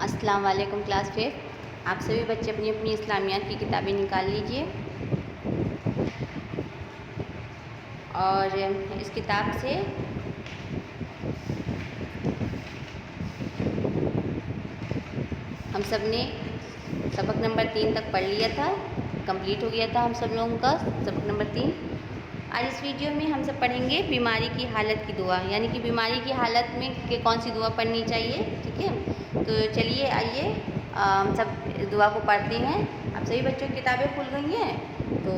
السلام علیکم کلاس 5۔ آپ سبھی بچے اپنی اپنی اسلامیات کی کتابیں نکال لیجئے اور اس کتاب سے ہم سب نے سبق نمبر 3 تک پڑھ لیا تھا، کمپلیٹ ہو گیا تھا ہم سب لوگوں کا سبق نمبر 3۔ آج اس ویڈیو میں ہم سب پڑھیں گے بیماری کی حالت کی دعا، یعنی کہ بیماری کی حالت میں کہ کون سی دعا پڑھنی چاہیے، ٹھیک ہے؟ تو چلیے آئیے ہم سب دعا کو پڑھتے ہیں۔ اب سبھی بچوں کی کتابیں کھل گئی ہیں تو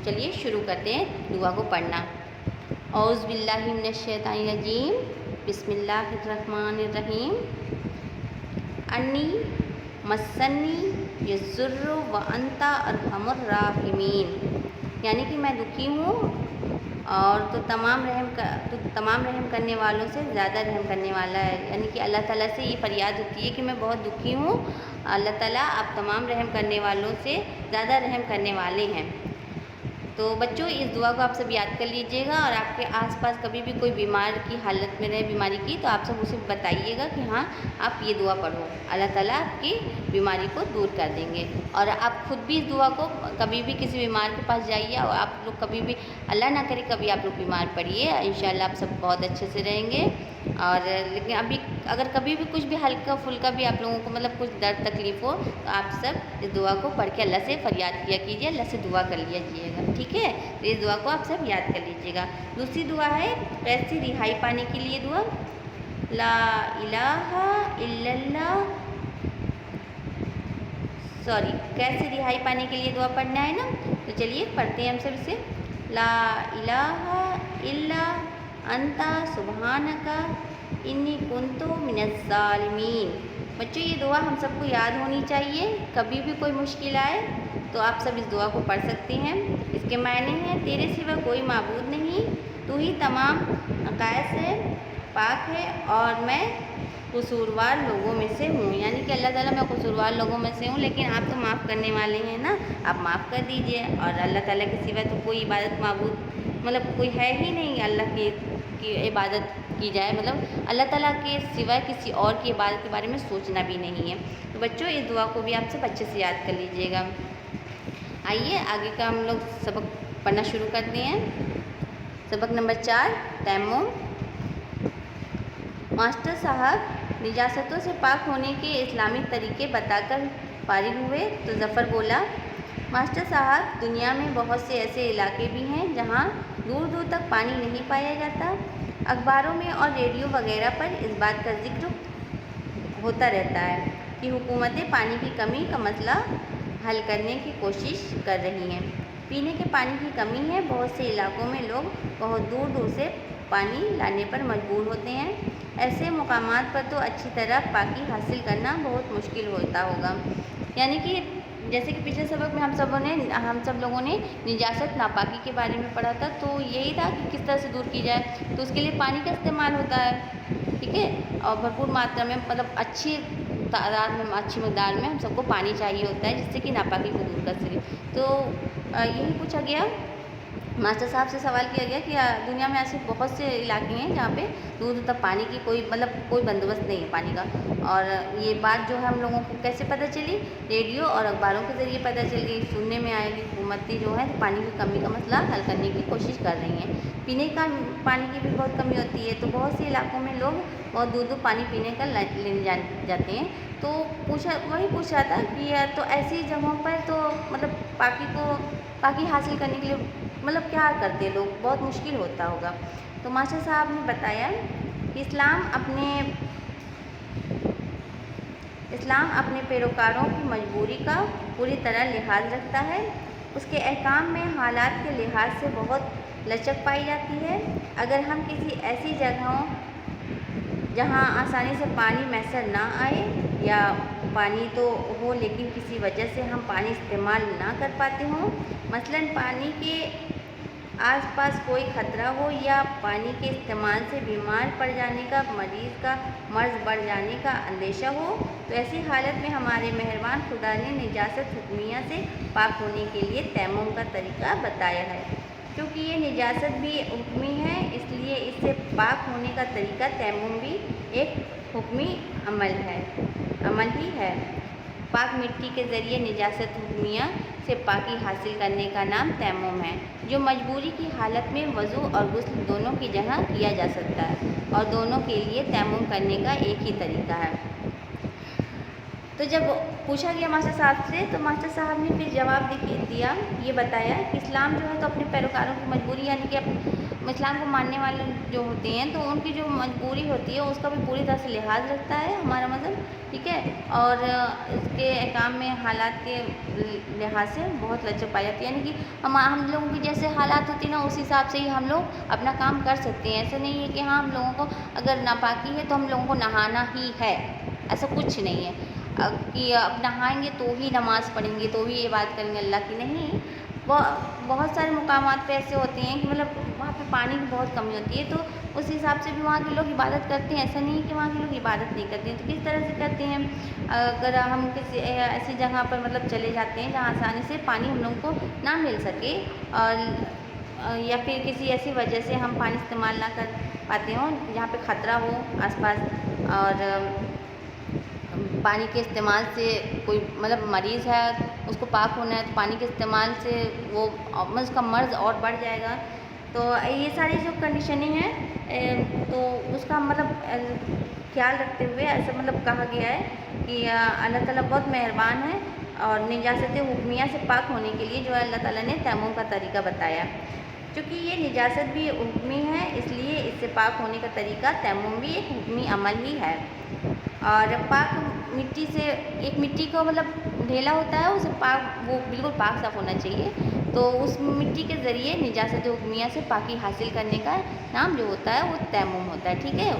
چلیے شروع کرتے ہیں دعا کو پڑھنا۔ اعوذ باللہ من الشیطان الرجیم، بسم اللہ الرحمن الرحیم۔ انی مسنی یضر وانت ارحم الراحمین، یعنی کہ میں دکھی ہوں اور تو تمام رحم کرنے والوں سے زیادہ رحم کرنے والا ہے، یعنی کہ اللہ تعالیٰ سے یہ فریاد ہوتی ہے کہ میں بہت دکھی ہوں، اللہ تعالیٰ آپ تمام رحم کرنے والوں سے زیادہ رحم کرنے والے ہیں۔ تو بچوں اس دعا کو آپ سب یاد کر لیجئے گا، اور آپ کے آس پاس کبھی بھی کوئی بیمار کی حالت میں رہے بیماری کی تو آپ سب اسے بتائیے گا کہ ہاں آپ یہ دعا پڑھو، اللہ تعالیٰ آپ کی بیماری کو دور کر دیں گے۔ اور آپ خود بھی اس دعا کو کبھی بھی کسی بیمار کے پاس جائیے، اور آپ لوگ کبھی بھی اللہ نہ کرے کبھی آپ لوگ بیمار پڑیے، انشاءاللہ آپ سب بہت اچھے سے رہیں گے۔ اور لیکن ابھی اگر کبھی بھی کچھ بھی ہلکا پھلکا بھی آپ لوگوں کو مطلب کچھ درد تکلیف ہو تو آپ سب اس دعا کو پڑھ کے اللہ سے فریاد کیا کیجیے، اللہ سے دعا کر لیجیے گا، ٹھیک ہے؟ تو اس دعا کو آپ سب یاد کر لیجیے گا۔ دوسری دعا ہے قید سے رہائی پانے کے لیے دعا، لا الہ الا اللہ، قید سے رہائی پانے کے لیے دعا پڑھنا ہے نا، تو چلیے پڑھتے ہیں ہم سب اسے۔ لا الہ الا انت سبحانک انی کنت من الظالمین۔ بچوں یہ دعا ہم سب کو یاد ہونی چاہیے، کبھی بھی کوئی مشکل آئے تو آپ سب اس دعا کو پڑھ سکتے ہیں۔ اس کے معنی ہیں تیرے سوا کوئی معبود نہیں، تو ہی تمام عقائد سے پاک ہے اور میں قصوروار لوگوں میں سے ہوں، یعنی کہ اللہ تعالیٰ میں قصوروار لوگوں میں سے ہوں، لیکن آپ تو معاف کرنے والے ہیں نا، آپ معاف کر دیجئے۔ اور اللہ تعالیٰ کے سوا تو کوئی عبادت معبود مطلب کوئی ہے ہی نہیں، اللہ کی عبادت کی جائے، مطلب اللہ تعالیٰ کے سوائے کسی اور کی عبادت کے بارے میں سوچنا بھی نہیں ہے۔ تو بچوں اس دعا کو بھی آپ سب اچھے سے یاد کر لیجئے گا۔ آئیے آگے کا ہم لوگ سبق پڑھنا شروع کرتے ہیں۔ سبق نمبر 4 تیمم۔ ماسٹر صاحب نجاستوں سے پاک ہونے کے اسلامی طریقے بتا کر فارغ ہوئے تو ظفر بولا، ماسٹر صاحب دنیا میں بہت سے ایسے علاقے بھی ہیں جہاں دور دور تک پانی نہیں پایا جاتا۔ اخباروں میں اور ریڈیو وغیرہ پر اس بات کا ذکر ہوتا رہتا ہے کہ حکومتیں پانی کی کمی کا مسئلہ حل کرنے کی کوشش کر رہی ہیں۔ پینے کے پانی کی کمی ہے، بہت سے علاقوں میں لوگ بہت دور دور سے پانی لانے پر مجبور ہوتے ہیں۔ ایسے مقامات پر تو اچھی طرح پاکی حاصل کرنا بہت مشکل ہوتا ہوگا، یعنی کہ جیسے کہ پچھلے سبق میں ہم سب لوگوں نے نجاست ناپاکی کے بارے میں پڑھا تھا، تو یہی تھا کہ کس طرح سے دور کی جائے، تو اس کے لیے پانی کا استعمال ہوتا ہے، ٹھیک ہے؟ اور بھرپور ماترا میں مطلب اچھی تعداد میں اچھی مقدار میں ہم سب کو پانی چاہیے ہوتا ہے جس سے کہ ناپاکی کو دور کر سکے۔ تو یہی پوچھا گیا، ماسٹر صاحب سے سوال کیا گیا کہ دنیا میں ایسے بہت سے علاقے ہیں جہاں پہ دور دور تک پانی کی کوئی بندوبست نہیں ہے پانی کا، اور یہ بات جو ہے ہم لوگوں کو کیسے پتہ چلی؟ ریڈیو اور اخباروں کے ذریعے پتہ چل گئی، سننے میں آئے گی حکومتیں جو ہے پانی کی کمی کا مسئلہ حل کرنے کی کوشش کر رہی ہیں۔ پینے کا پانی کی بھی بہت کمی ہوتی ہے، تو بہت سے علاقوں میں لوگ بہت دور دور پانی پینے کا لینے جاتے ہیں۔ تو وہی پوچھ رہا تھا کہ تو ایسی جگہوں پر تو مطلب پاکی حاصل کرنے کے لیے مطلب کیا کرتے لوگ، بہت مشکل ہوتا ہوگا۔ تو ماسٹر صاحب نے بتایا کہ اسلام اپنے پیروکاروں کی مجبوری کا پوری طرح لحاظ رکھتا ہے، اس کے احکام میں حالات کے لحاظ سے بہت لچک پائی جاتی ہے۔ اگر ہم کسی ایسی جگہوں جہاں آسانی سے پانی میسر نہ آئے، یا پانی تو ہو لیکن کسی وجہ سے ہم پانی استعمال نہ کر پاتے ہوں، مثلاً پانی کے آس پاس کوئی خطرہ ہو یا پانی کے استعمال سے بیمار پڑ جانے کا، مریض کا مرض بڑھ جانے کا اندیشہ ہو، تو ایسی حالت میں ہمارے مہربان خدا نے نجاست حکمیہ سے پاک ہونے کے لیے تیمم کا طریقہ بتایا ہے۔ چونکہ یہ نجاست بھی حکمی ہے، اس لیے اس سے پاک ہونے کا طریقہ تیمم بھی ایک حکمی عمل ہے۔ अमल ही है। पाक मिट्टी के ज़रिए निजासत हुक्मिया से पाकी हासिल करने का नाम तयम्मुम है, जो मजबूरी की हालत में वज़ू और गुस्ल दोनों की जगह किया जा सकता है और दोनों के लिए तयम्मुम करने का एक ही तरीका है। तो जब पूछा गया मास्टर साहब से, तो मास्टर साहब ने फिर जवाब दिया, ये बताया कि इस्लाम जो है तो अपने पैरोकारों की मजबूरी, यानी कि इस्लाम को मानने वाले जो होते हैं तो उनकी जो मजबूरी होती है उसका भी पूरी तरह से लिहाज रखता है हमारा मज़हब, ठीक है। और इसके अहकाम में हालात के लिहाज से बहुत लचक पाई जाती है, यानी कि हम लोगों की जैसे हालात होती है ना, उस हिसाब से ही हम लोग अपना काम कर सकते हैं। ऐसा नहीं है कि हाँ हम लोगों को अगर नापाकी है तो हम लोगों को नहाना ही है, ऐसा कुछ नहीं है कि अब नहाएंगे तो ही नमाज़ पढ़ेंगे तो ही इबादत करेंगे अल्लाह की, नहीं। बहुत सारे मुकामात पे ऐसे होते हैं कि मतलब वहाँ पे पानी की बहुत कमी होती है, तो उस हिसाब से भी वहाँ के लोग इबादत करते हैं। ऐसा नहीं है कि वहाँ के लोग इबादत नहीं करते हैं। तो किस तरह से करते हैं, अगर हम किसी ऐसी जगह पर मतलब चले जाते हैं जहाँ आसानी से पानी हम लोगों को ना मिल सके, और या फिर किसी ऐसी वजह से हम पानी इस्तेमाल ना कर पाते हों जहाँ पे ख़तरा हो आसपास, और पानी के इस्तेमाल से कोई मतलब मरीज़ है उसको पाक होना है तो पानी के इस्तेमाल से वो उसका मर्ज़ और बढ़ जाएगा। तो ये सारी जो कंडीशनें हैं तो उसका मतलब ख्याल रखते हुए ऐसा मतलब कहा गया है कि अल्लाह ताला बहुत मेहरबान है, और निजासत हुक्मिया से पाक होने के लिए जो है अल्लाह ताला ने तयम्मुम का तरीका बताया। क्योंकि ये निजासत भी हुक्मी है, इसलिए इससे पाक होने का तरीका तयम्मुम भी एक हुक्मी अमल ही है। और पाक मिट्टी से, एक मिट्टी को मतलब ढेला होता है उसे पाक, वो बिल्कुल पाक साफ़ होना चाहिए, तो उस मिट्टी के ज़रिए निजासत हुक्मिया से पाकी हासिल करने का नाम जो होता है वो तयम्मुम होता है, ठीक है।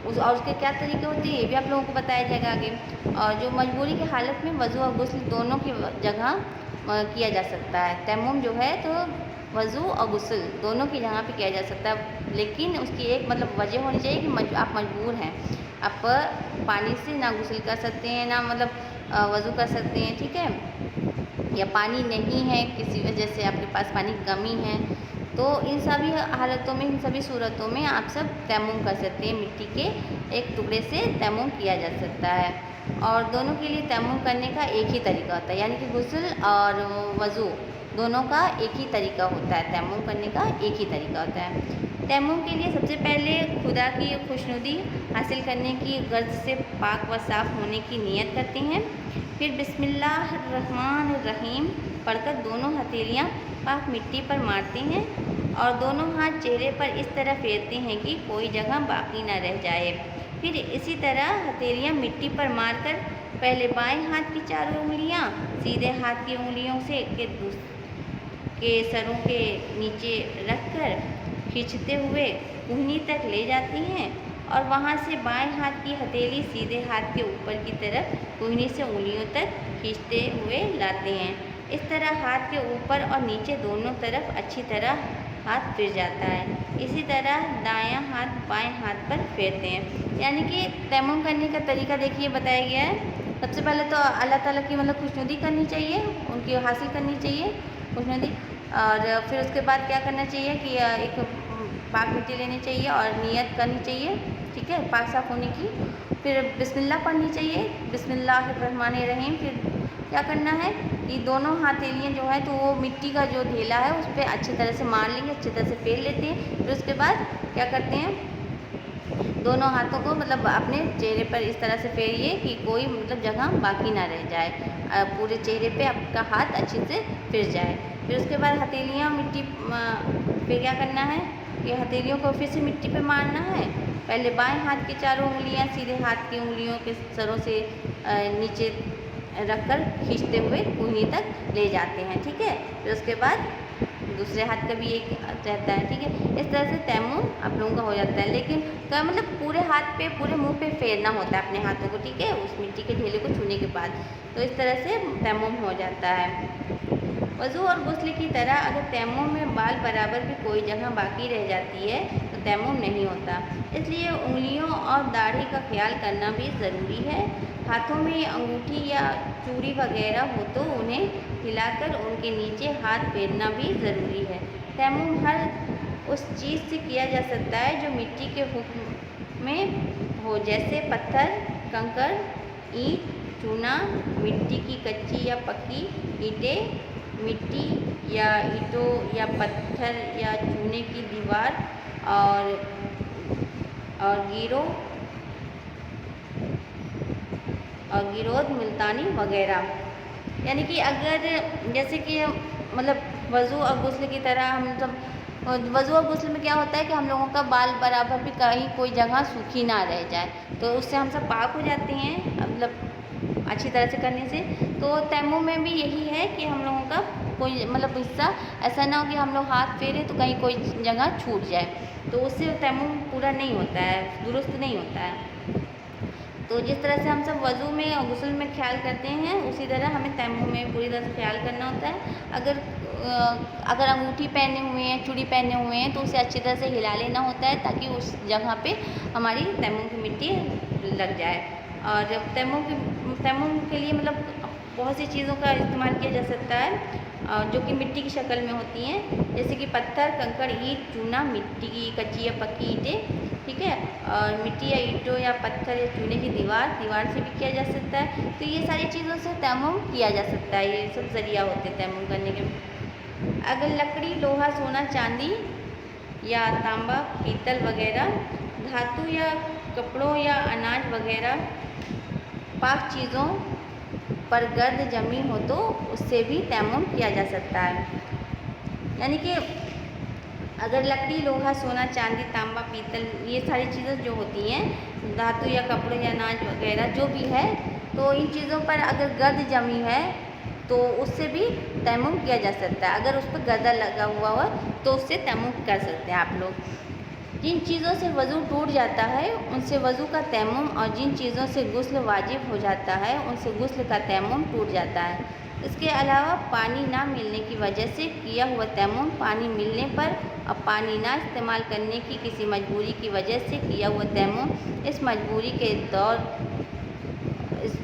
और उसके क्या तरीके होते हैं ये भी आप लोगों को बताया जाएगा आगे। और जो मजबूरी की हालत में वज़ू और गुस्ल दोनों की जगह किया जा सकता है। तयम्मुम जो है तो वज़ू और गुस्ल दोनों की जगह पे किया जा सकता है, लेकिन उसकी एक मतलब वजह होनी चाहिए कि आप मजबूर हैं, आप पानी से ना गुस्ल कर सकते हैं ना मतलब वज़ू कर सकते हैं, ठीक है। या पानी नहीं है, किसी वजह से आपके पास पानी की कमी है, तो इन सभी हालतों में, इन सभी सूरतों में आप सब तयम्मुम कर सकते हैं। मिट्टी के एक टुकड़े से तयम्मुम किया जा सकता है, और दोनों के लिए तयम्मुम करने का एक ही तरीका होता है, यानी कि गुस्ल और वज़ू दोनों का एक ही तरीका होता है। तयम्मुम करने का एक ही तरीका होता है। तयम्मुम के लिए सबसे पहले खुदा की खुशनुदी हासिल करने की गर्ज से पाक व साफ़ होने की नीयत करते हैं। फिर बिस्मिल्लाहिर्रहमानिर्रहीम पढ़कर दोनों हथेलियाँ पाक मिट्टी पर मारते हैं और दोनों हाथ चेहरे पर इस तरह फेरते हैं कि कोई जगह बाकी न रह जाए। फिर इसी तरह हथेलियाँ मिट्टी पर मारकर पहले बाएं हाथ की चारों उंगलियाँ सीधे हाथ की उंगलियों से के सरों के नीचे रखकर खींचते हुए कूहनी तक ले जाती हैं, और वहाँ से बाएं हाथ की हथेली सीधे हाथ के ऊपर की तरफ कूहनी से उंगलियों तक खींचते हुए लाते हैं। इस तरह हाथ के ऊपर और नीचे दोनों तरफ अच्छी तरह हाथ फिर जाता है। इसी तरह दायां हाथ बाएं हाथ पर फेरते हैं। यानी कि तयम्मुम करने का तरीका देखिए बताया गया है। सबसे पहले तो अल्लाह ताला की मतलब खुशनुदी करनी चाहिए, उनकी हासिल करनी चाहिए खुशनुदी, और फिर उसके बाद क्या करना चाहिए कि एक पाक मिट्टी लेनी चाहिए और नियत करनी चाहिए, ठीक है, पाक साफ़ होने की। फिर बिस्मिल्लाह पढ़नी चाहिए, बिस्मिल्लाहिर्रहमानिर्रहीम। फिर क्या करना है कि दोनों हथेलियाँ जो है तो वो मिट्टी का जो ढेला है उस पर अच्छी तरह से मार लेंगे, अच्छी तरह से फेर लेते हैं। फिर उसके बाद क्या करते हैं, दोनों हाथों को मतलब अपने चेहरे पर इस तरह से फेरिए कि कोई मतलब जगह बाकी ना रह जाए, पूरे चेहरे पे आपका हाथ अच्छे से फिर जाए। फिर उसके बाद हथेलियाँ मिट्टी पे क्या करना है कि हथेलियों को फिर से मिट्टी पे मारना है। पहले बाएं हाथ की चारों उंगलियां सीधे हाथ की उंगलियों के सरों से नीचे रखकर खींचते हुए कूहनी तक ले जाते हैं, ठीक है। फिर उसके बाद दूसरे हाथ का भी एक रहता है, ठीक है। इस तरह से तयम्मुम आप लोगों का हो जाता है, लेकिन क्या मतलब पूरे हाथ पे, पूरे मुंह पे फेरना होता है अपने हाथों को, ठीक है, उस मिट्टी के ढेले को छूने के बाद। तो इस तरह से तयम्मुम हो जाता है। वज़ू और गुस्ल की तरह अगर तयम्मुम में बाल बराबर भी कोई जगह बाकी रह जाती है तो तयम्मुम नहीं होता। इसलिए उंगलियों और दाढ़ी का ख्याल करना भी ज़रूरी है। हाथों में अंगूठी या चूड़ी वगैरह हो तो उन्हें हिलाकर उनके नीचे हाथ फेरना भी ज़रूरी है। तयम्मुम हर उस चीज़ से किया जा सकता है जो मिट्टी के हुक्म में हो, जैसे पत्थर, कंकड़, ईंट, चूना, मिट्टी की कच्ची या पक्की ईंटें, मिट्टी या ईंटों या पत्थर या चूने की दीवार और गिरोद मुल्तानी वगैरह। यानी कि अगर जैसे कि मतलब वज़ू और गुस्ल की तरह हम सब वज़ू और गुस्ल में क्या होता है कि हम लोगों का बाल बराबर भी कहीं कोई जगह सूखी ना रह जाए, तो उससे हम सब पाक हो जाते हैं मतलब अच्छी तरह से करने से। तो तैमूम में भी यही है कि हम लोगों का कोई मतलब हिस्सा ऐसा ना हो कि हम लोग हाथ फेरें तो कहीं कोई जगह छूट जाए, तो उससे तैमूम पूरा नहीं होता है, दुरुस्त नहीं होता है। तो जिस तरह से हम सब वज़ू में और गुस्ल में ख्याल करते हैं, उसी तरह हमें तैमूम में पूरी तरह से ख्याल करना होता है। अगर अंगूठी पहने हुए हैं, चूड़ी पहने हुए हैं, तो उसे अच्छी तरह से हिला लेना होता है ताकि उस जगह पे हमारी तैमूम की मिट्टी लग जाए। और तैमूम के लिए मतलब बहुत सी चीज़ों का इस्तेमाल किया जा सकता है जो कि मिट्टी की शक्ल में होती हैं, जैसे कि पत्थर, कंकड़, ईंट, चूना, मिट्टी की कच्ची या पक्की ईंटें, ठीक है, और मिट्टी या ईंटों या पत्थर या चूने की दीवार से भी किया जा सकता है। तो ये सारी चीज़ों से तैमूम किया जा सकता है, ये सब ज़रिया होते हैं तैमूम करने के। अगर लकड़ी, लोहा, सोना, चांदी या तांबा, पीतल वगैरह, धातु या कपड़ों या अनाज वगैरह पाक चीज़ों पर गर्द जमी हो तो उससे भी तैमूम किया जा सकता है। यानी कि अगर लकड़ी, लोहा, सोना, चांदी, तांबा, पीतल, ये सारी चीज़ें जो होती हैं, धातु या कपड़े या अनाज वगैरह जो भी है, तो इन चीज़ों पर अगर गर्द जमी है तो उससे भी तैमूम किया जा सकता है। अगर उस पर गर्दा लगा हुआ हो तो उससे तैमूम कर सकते हैं आप लोग। जिन चीज़ों से वज़ू टूट जाता है उनसे वज़ू का तैमूम, और जिन चीज़ों से गुस्ल वाजिब हो जाता है उनसे गुस्ल का तैमूम टूट जाता है। इसके अलावा पानी ना मिलने की वजह से किया हुआ तैमूम, पानी मिलने पर और पानी ना इस्तेमाल करने की किसी मजबूरी की वजह से किया हुआ तैमूम, इस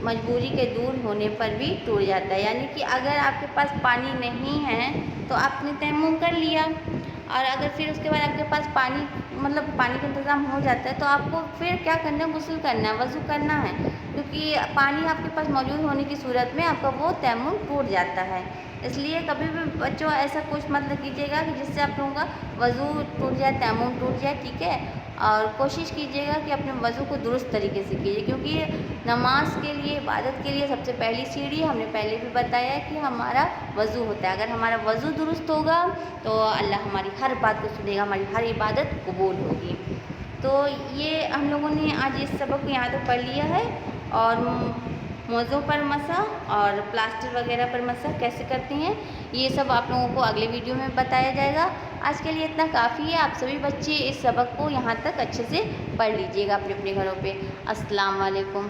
मजबूरी के दूर होने पर भी टूट जाता है। यानी कि अगर आपके पास पानी नहीं है तो आपने तैमूम कर लिया, और अगर फिर उसके बाद आपके पास पानी का इंतज़ाम हो जाता है तो आपको फिर क्या करना है, गुस्ल करना है, वज़ू करना है, क्योंकि पानी आपके पास मौजूद होने की सूरत में आपका वो तैमूम टूट जाता है। इसलिए कभी भी बच्चों ऐसा कुछ मत कीजिएगा कि जिससे आप लोगों का वज़ू टूट जाए, तैमूम टूट जाए, ठीक है। और कोशिश कीजिएगा कि अपने वज़ू को दुरुस्त तरीके से कीजिए, क्योंकि नमाज के लिए, इबादत के लिए सबसे पहली सीढ़ी हमने पहले भी बताया है कि हमारा वज़ू होता है। अगर हमारा वज़ू दुरुस्त होगा तो अल्लाह हमारी हर बात को सुनेगा, हमारी हर इबादत कबूल होगी। तो ये हम लोगों ने आज इस सबक को यहाँ तक पढ़ लिया है, और मोज़ों पर मसा और प्लास्टर वगैरह पर मसा कैसे करते हैं ये सब आप लोगों को अगले वीडियो में बताया जाएगा। आज के लिए इतना काफ़ी है। आप सभी बच्चे इस सबक को यहाँ तक अच्छे से पढ़ लीजिएगा अपने अपने घरों पे। अस्सलाम वालेकुम।